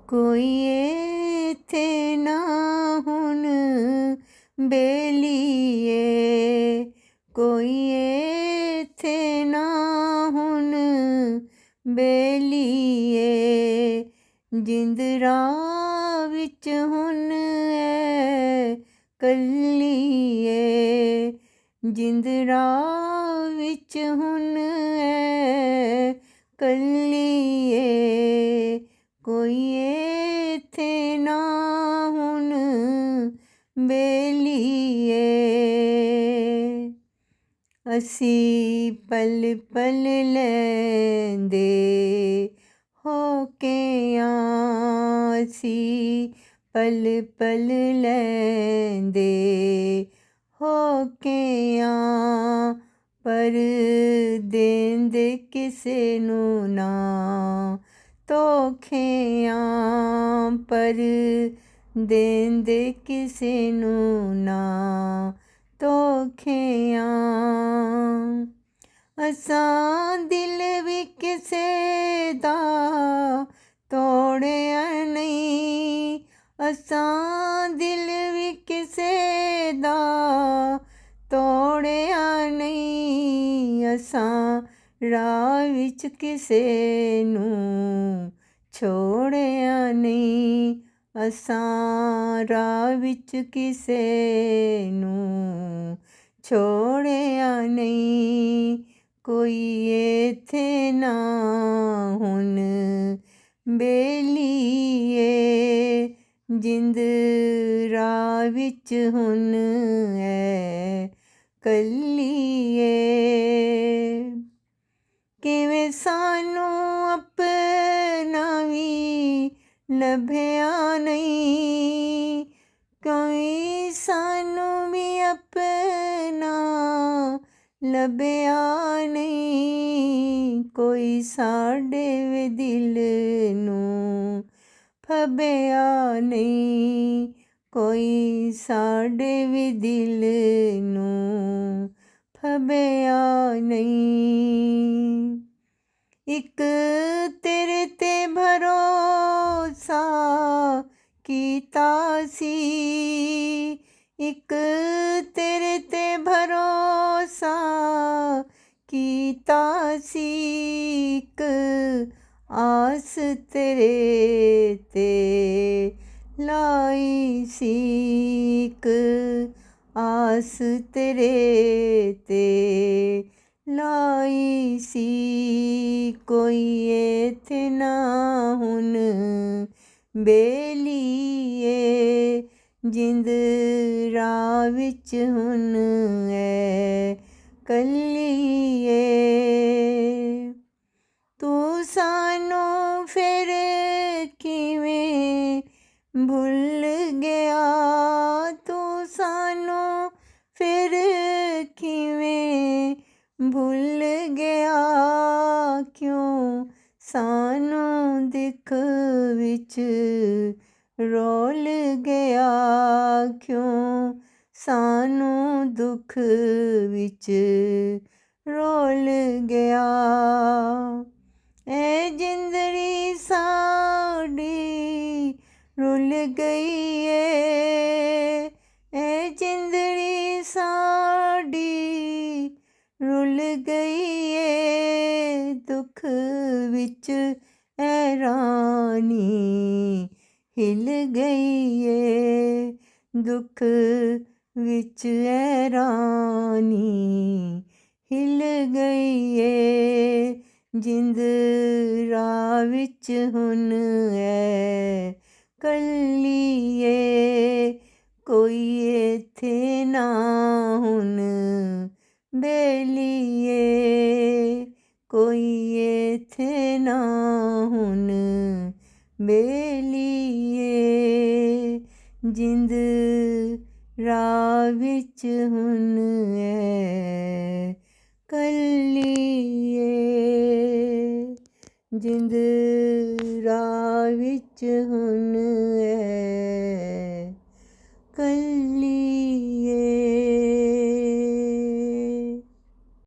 कोई इत्थे ना हुण बेलिए, कोई इत्थे ना हुण बेलिए, जिंद राह विच हुण ऐ कल्लिए, जिंद राह विच हुण ऐ कल्लिए, कोई इत्थे ना हुण बेलिए। असी पल पल लैंदे होके असी पल पल लैंदे होके पर देंदे किसे नू ना धोखे पर देंदे किसे नू ना धोखे असां दिल भी किसे दा तोड़िया नहीं, असां दिल भी किसे दा तोड़िया नहीं, असां राह विच किसे नू छोड़िया नहीं, असां राह विच किसे नू छोड़िया नहीं, कोई इत्थे ना हुण बेलिए, जिंद राह विच हुण ऐ कल्लिए, किवें सानू अपना भी लभ्या नहीं, कोई सानू भी अपना लभ्या नहीं, कोई साडे वे दिल नू फब्या नहीं, कोई साडे वे दिल नू फब्या नहीं, इक तेरे ते भरोसा कीता सी, इक तेरे ते भरोसा कीता सी, इक आस तेरे ते लाई सी, इक आस तेरे ते लाई सी, कोई इत्थे ना हुण बेलिए, जिंद राह विच हुण ऐ कल्लिए, तू सानू फिर किवें भुल गया, तू सानू फिर किवें भुल गया, क्यों सानू दिख विच रोल गया, क्यों सानू दुख विच रोल गया, ए जिंदड़ी साड़ी रुल गई ए जिंदड़ी साड़ी रुल गई दुख विच ऐ रानी हिल गई दुख विच ऐ रानी हिल गई जिंद राह विच हुण ऐ कल्ली कोई इत्थे ना हुण बेलिए कोई इत्थे ना हुण बेलिए जिंद राह विच हुण ऐ कल्ली जिंद राह विच हुण ऐ कल्ली।